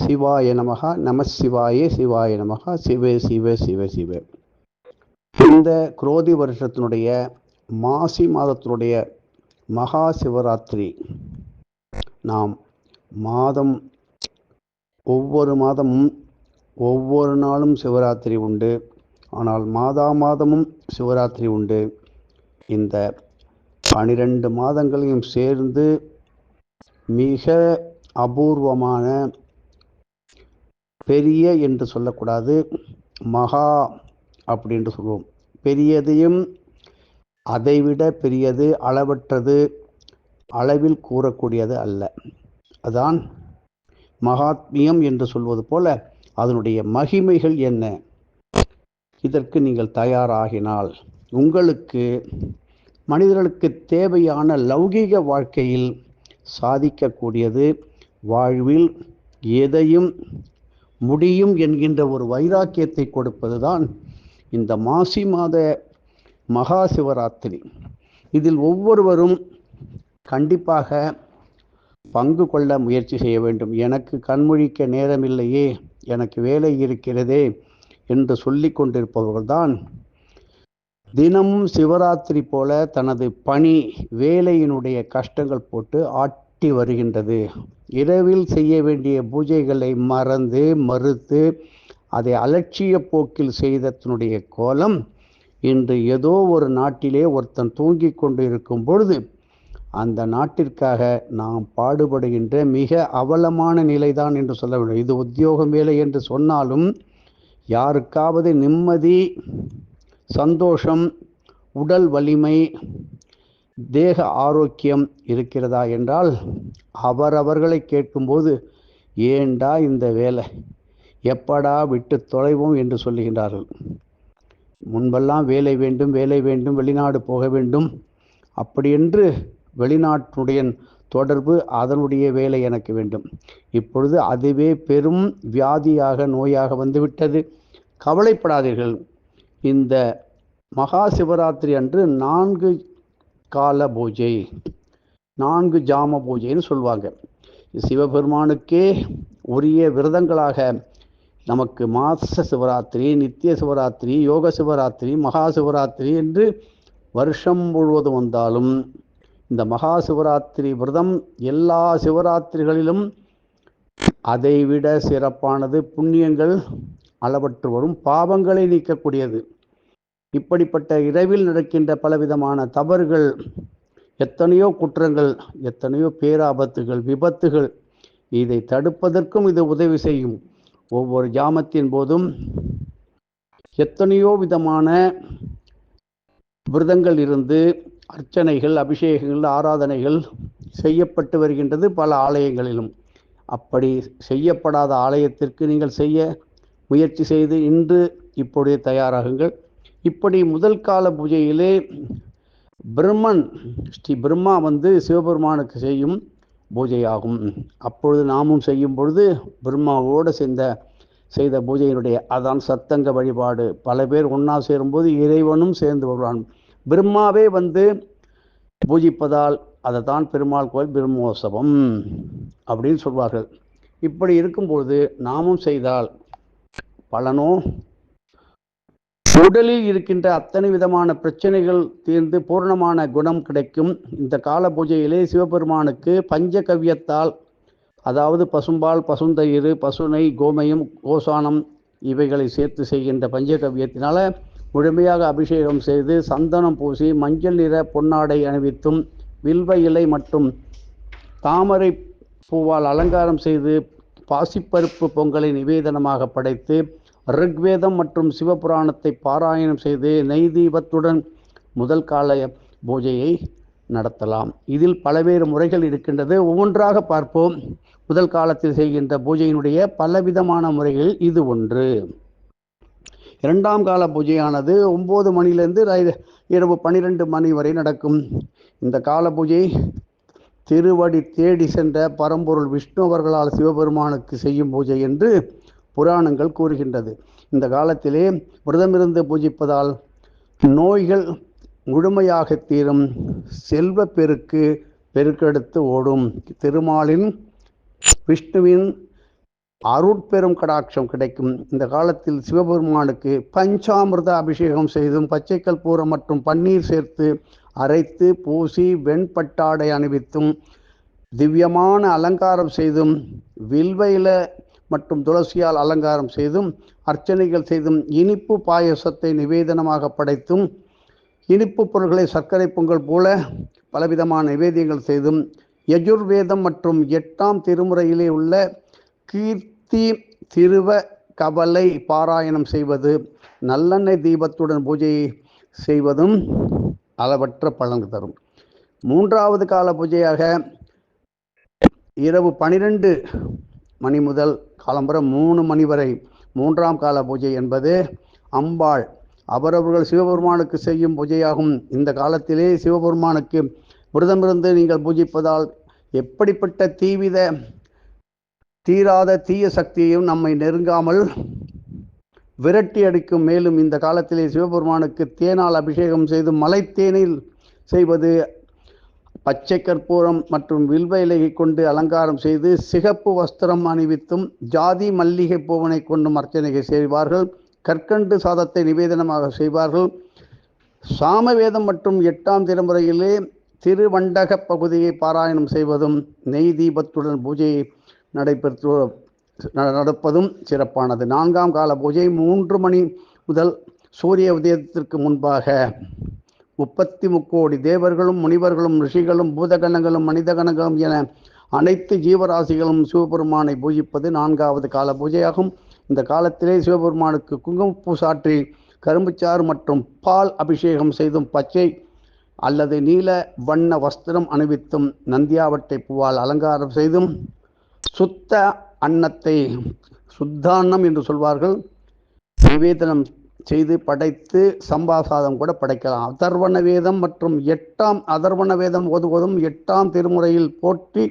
சிவாய நமக நம சிவாய சிவாய நமக சிவ சிவ சிவ சிவ. இந்த குரோதி வருஷத்தினுடைய மாசி மாதத்தினுடைய மகா சிவராத்திரி நாம் ஒவ்வொரு மாதமும் ஒவ்வொரு நாளும் சிவராத்திரி உண்டு. ஆனால் மாதமும் சிவராத்திரி உண்டு. இந்த 12 மாதங்களையும் சேர்ந்து மிக அபூர்வமான பெரிய என்று சொல்லக்கூடாது, மகா அப்படின்று சொல்வோம். பெரியதையும் அதைவிட பெரியது, அளவற்றது, அளவில் கூறக்கூடியது அல்ல. அதான் மகாத்மியம் என்று சொல்வது போல அதனுடைய மகிமைகள் என்ன? இதற்கு நீங்கள் தயாராகினால் உங்களுக்கு மனிதர்களுக்கு தேவையான லௌகீக வாழ்க்கையில் சாதிக்கக்கூடியது, வாழ்வில் எதையும் முடியும் என்கின்ற ஒரு வைராக்கியத்தை கொடுப்பதுதான் இந்த மாசி மாத மகா சிவராத்திரி. இதில் ஒவ்வொருவரும் கண்டிப்பாக பங்கு கொள்ள முயற்சி செய்ய வேண்டும். எனக்கு கண்முழிக்க நேரமில்லையே, எனக்கு வேலை இருக்கிறதே என்று சொல்லி கொண்டிருப்பவர்கள்தான் தினமும் சிவராத்திரி போல தனது பணி வேலையினுடைய கஷ்டங்கள் போட்டு ஆட்டி வருகின்றது. இரவில் செய்ய வேண்டிய பூஜைகளை மறுத்து அதை அலட்சிய போக்கில் செய்ததனுடைய கோலம் இன்று ஏதோ ஒரு நாட்டிலே ஒருத்தன் தூங்கிக் கொண்டு இருக்கும் பொழுது அந்த நாட்டிற்காக நாம் பாடுபடுகின்ற மிக அவலமான நிலைதான் என்று சொல்ல வேண்டும். இது உத்தியோகம் வேலை என்று சொன்னாலும் யாருக்காவது நிம்மதி, சந்தோஷம், உடல் வலிமை, தேக ஆரோக்கியம் இருக்கிறதா என்றால் அவரவர்களை கேட்கும்போது ஏண்டா இந்த வேலை, எப்படா விட்டு தொலைவோம் என்று சொல்லுகின்றார்கள். முன்பெல்லாம் வேலை வேண்டும், வெளிநாடு போக வேண்டும், அப்படி என்று வெளிநாட்டுடைய தொடர்பு, அதனுடைய வேலை எனக்கு வேண்டும். இப்பொழுது அதுவே பெரும் வியாதியாக, நோயாக வந்துவிட்டது. கவலைப்படாதீர்கள். இந்த மகா சிவராத்திரி அன்று 4 கால பூஜை, 4 ஜாம பூஜைன்னு சொல்லுவாங்க. சிவபெருமானுக்கே உரிய விரதங்களாக நமக்கு மாச சிவராத்திரி, நித்திய சிவராத்திரி, யோக சிவராத்திரி, மகா சிவராத்திரி என்று வருஷம் முழுவதும் வந்தாலும் இந்த மகா சிவராத்திரி விரதம் எல்லா சிவராத்திரிகளிலும் அதைவிட சிறப்பானது. புண்ணியங்கள் அளவற்று வரும், பாவங்களை நீக்கக்கூடியது. இப்படிப்பட்ட இரவில் நடக்கின்ற பலவிதமான தவறுகள், எத்தனையோ குற்றங்கள், எத்தனையோ பேராபத்துகள், விபத்துகள், இதை தடுப்பதற்கும் இது உதவி செய்யும். ஒவ்வொரு ஜாமத்தின் போதும் எத்தனையோ விதமான விரதங்கள் இருந்து அர்ச்சனைகள், அபிஷேகங்கள், ஆராதனைகள் செய்யப்பட்டு வருகின்றது பல ஆலயங்களிலும். அப்படி செய்யப்படாத ஆலயத்திற்கு நீங்கள் செய்ய முயற்சி செய்து இப்பொழுதே தயாராகுங்கள். இப்படி முதல் கால பூஜையிலே ஸ்ரீ பிரம்மா சிவபெருமானுக்கு செய்யும் பூஜையாகும். அப்பொழுது நாமும் செய்யும் பொழுது பிரம்மாவோடு செய்த பூஜையினுடைய அதான் சத்தங்க வழிபாடு. பல பேர் ஒன்றா சேரும்போது இறைவனும் சேர்ந்து வருவான். பிரம்மாவே பூஜிப்பதால் அதை தான் பெருமாள் கோயில் பிரம்மோற்சவம் அப்படின்னு சொல்வார்கள். இப்படி இருக்கும்போது நாமும் செய்தால் பலனோ உடலில் இருக்கின்ற அத்தனை விதமான பிரச்சனைகள் தீர்ந்து பூர்ணமான குணம் கிடைக்கும். இந்த கால பூஜையிலே சிவபெருமானுக்கு பஞ்சகவ்யத்தால், அதாவது பசும்பால், பசுந்தயிர், பசுனை, கோமயம், கோசானம் இவைகளை சேர்த்து செய்கின்ற பஞ்சகவ்யத்தினால முழுமையாக அபிஷேகம் செய்து சந்தனம் பூசி மஞ்சள் நிற பொன்னாடை அணிவித்தும் வில்வ இலை மற்றும் தாமரை பூவால் அலங்காரம் செய்து பாசிப்பருப்பு பொங்கலை நிவேதனமாக படைத்து ரிக்வேதம் மற்றும் சிவபுராணத்தை பாராயணம் செய்து நெய் தீபத்துடன் முதல் கால பூஜையை நடத்தலாம். இதில் பல்வேறு முறைகள் இருக்கின்றது. ஒவ்வொன்றாக பார்ப்போம். முதல் காலத்தில் செய்கின்ற பூஜையினுடைய பலவிதமான முறைகள் இது ஒன்று. 2ஆம் கால பூஜையானது 9 மணியிலிருந்து இரவு 12 மணி வரை நடக்கும். இந்த கால பூஜை திருவடி தேடி சென்ற பரம்பொருள் விஷ்ணு அவர்களால் சிவபெருமானுக்கு செய்யும் பூஜை என்று புராணங்கள் கூறுகின்றது. இந்த காலத்திலே விரதமிருந்து பூஜிப்பதால் நோய்கள் முழுமையாக தீரும், செல்வ பெருக்கெடுத்து ஓடும். திருமாலின், விஷ்ணுவின் அருட்பெரும் கடாட்சம் கிடைக்கும். இந்த காலத்தில் சிவபெருமானுக்கு பஞ்சாமிர்த அபிஷேகம் செய்தும் பச்சை கற்பூரம் மற்றும் பன்னீர் சேர்த்து அரைத்து பூசி வெண்பட்டாடை அணிவித்தும் திவ்யமான அலங்காரம் செய்தும் வில்வையில மற்றும் துளசியால் அலங்காரம் செய்தும் அர்ச்சனைகள் செய்தும் இனிப்பு பாயசத்தை நிவேதனமாக படைத்தும் இனிப்பு பொருட்களை சர்க்கரை பொங்கல் போல பலவிதமான நிவேதியங்கள் செய்தும் யஜுர்வேதம் மற்றும் 8ஆம் திருமுறையிலே உள்ள கீர்த்தி திருவ கவலை பாராயணம் செய்வது, நல்லெண்ணெய் தீபத்துடன் பூஜை செய்வதும் அளவற்ற பலன் தரும். 3வது கால பூஜையாக இரவு 12 மணி முதல் காலம்பரம் 3 மணி வரை 3ஆம் கால பூஜை என்பது அம்பாள் அவரவர்கள் சிவபெருமானுக்கு செய்யும் பூஜையாகும். இந்த காலத்திலே சிவபெருமானுக்கு விரதமிருந்து நீங்கள் பூஜிப்பதால் எப்படிப்பட்ட தீராத தீய சக்தியையும் நம்மை நெருங்காமல் விரட்டி அடிக்கும். மேலும் இந்த காலத்திலே சிவபெருமானுக்கு தேனால் அபிஷேகம் செய்து மலைத்தேனில் செய்வது, பச்சை கற்பூரம் மற்றும் வில்வ இலையை கொண்டு அலங்காரம் செய்து சிகப்பு வஸ்திரம் அணிவித்தும் ஜாதி மல்லிகை பூவனை கொண்டும் அர்ச்சனைகள் செய்வார்கள். கற்கண்டு சாதத்தை நிவேதனமாக செய்வார்கள். சாமவேதம் மற்றும் 8ஆம் திருமுறையிலே திருவண்டக பகுதியை பாராயணம் செய்வதும் நெய் தீபத்துடன் பூஜையை நடப்பதும் சிறப்பானது. 4ஆம் கால பூஜை 3 மணி முதல் சூரிய உதயத்திற்கு முன்பாக 33 கோடி தேவர்களும் முனிவர்களும் ரிஷிகளும் பூதகணங்களும் மனிதகணங்களும் என அனைத்து ஜீவராசிகளும் சிவபெருமானை பூஜிப்பது 4வது கால பூஜையாகும். இந்த காலத்திலே சிவபெருமானுக்கு குங்குமப்பூ சாற்றி கரும்புச்சாறு மற்றும் பால் அபிஷேகம் செய்தும் பச்சை அல்லது நீல வண்ண வஸ்திரம் அணிவித்தும் நந்தியாவட்டை பூவால் அலங்காரம் செய்தும் சுத்த அன்னத்தை சுத்தான்னம் என்று சொல்வார்கள் நிவேதனம் செய்து படைத்து சம்பாசாதம் கூட படைக்கலாம். அதர்வண வேதம் மற்றும் 8ஆம் அதர்வண வேதம் ஓதுவதும் 8ஆம் திருமுறையில் போற்றி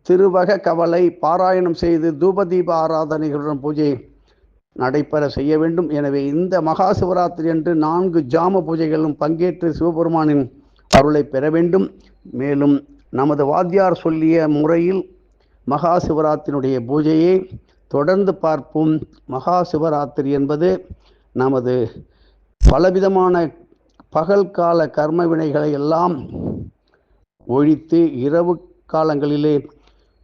திருவக கவலை பாராயணம் செய்து தூபதீப ஆராதனைகளுடன் பூஜை நடைபெற செய்ய வேண்டும். எனவே இந்த மகா சிவராத்திரி அன்று 4 ஜாம பூஜைகளும் பங்கேற்று சிவபெருமானின் அருளை பெற வேண்டும். மேலும் நமது வாத்தியார் சொல்லிய முறையில் மகா சிவராத்திரியினுடைய பூஜையை தொடர்ந்து பார்ப்போம். மகா சிவராத்திரி என்பது நமது பலவிதமான பகல் கால கர்ம வினைகளை எல்லாம் ஒழித்து இரவு காலங்களிலே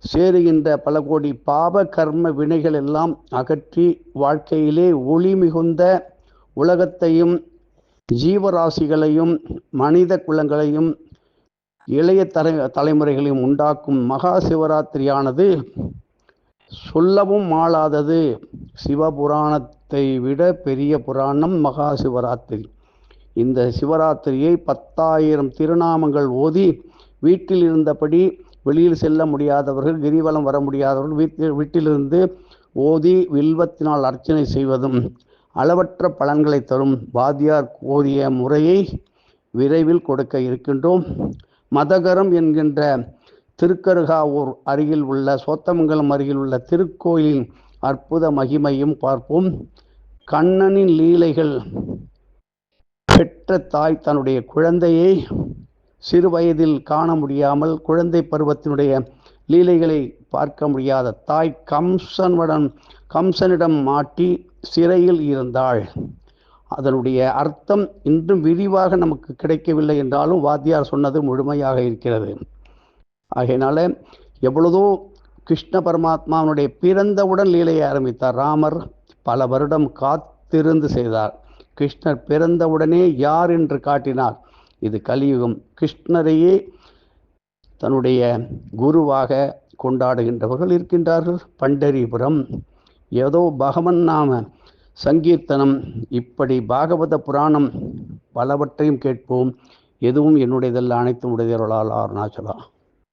சேருகின்ற பல கோடி பாப கர்ம வினைகள் எல்லாம் அகற்றி வாழ்க்கையிலே ஒளி மிகுந்த உலகத்தையும் ஜீவராசிகளையும் மனித குலங்களையும் இளைய தலைமுறைகளையும் உண்டாக்கும் மகா சிவராத்திரியானது சொல்லவும் மாளாதது. சிவபுராணத்தை விட பெரிய புராணம் மகா சிவராத்திரி. இந்த சிவராத்திரியை 10,000 திருநாமங்கள் ஓதி வீட்டில் இருந்தபடி வெளியில் செல்ல முடியாதவர்கள், கிரிவலம் வர முடியாதவர்கள் வீட்டிலிருந்து ஓதி வில்வத்தினால் அர்ச்சனை செய்வதும் அளவற்ற பலன்களை தரும். வாத்தியார் ஓதிய முறையை விரைவில் கொடுக்க இருக்கின்றோம். மதகரம் என்கின்ற திருக்கருகாவூர் அருகில் உள்ள சோத்தமங்கலம் அருகில் உள்ள திருக்கோயிலின் அற்புத மகிமையும் பார்ப்போம். கண்ணனின் லீலைகள். பெற்ற தாய் தன்னுடைய குழந்தையை சிறு வயதில் காண முடியாமல் குழந்தை பருவத்தினுடைய லீலைகளை பார்க்க முடியாத தாய் கம்சனிடம் மாட்டி சிறையில் இருந்தாள். அதனுடைய அர்த்தம் இன்றும் விரிவாக நமக்கு கிடைக்கவில்லை என்றாலும் வாத்தியார் சொன்னது முழுமையாக இருக்கிறது. ஆகையினால எவ்வளதோ கிருஷ்ண பரமாத்மாவனுடைய பிறந்தவுடன் லீலையை ஆரம்பித்தார். ராமர் பல வருடம் காத்திருந்து செய்தார். கிருஷ்ணர் பிறந்தவுடனே யார் என்று காட்டினார். இது கலியுகம். கிருஷ்ணரையே தன்னுடைய குருவாக கொண்டாடுகின்றவர்கள் இருக்கின்றார்கள். பண்டரிபுரம், ஏதோ பகவன் நாம சங்கீர்த்தனம், இப்படி பாகவத புராணம் பலவற்றையும் கேட்போம். எதுவும் என்னுடையதல்ல, அனைத்தும் உடையவர்களால் அருணாச்சலா.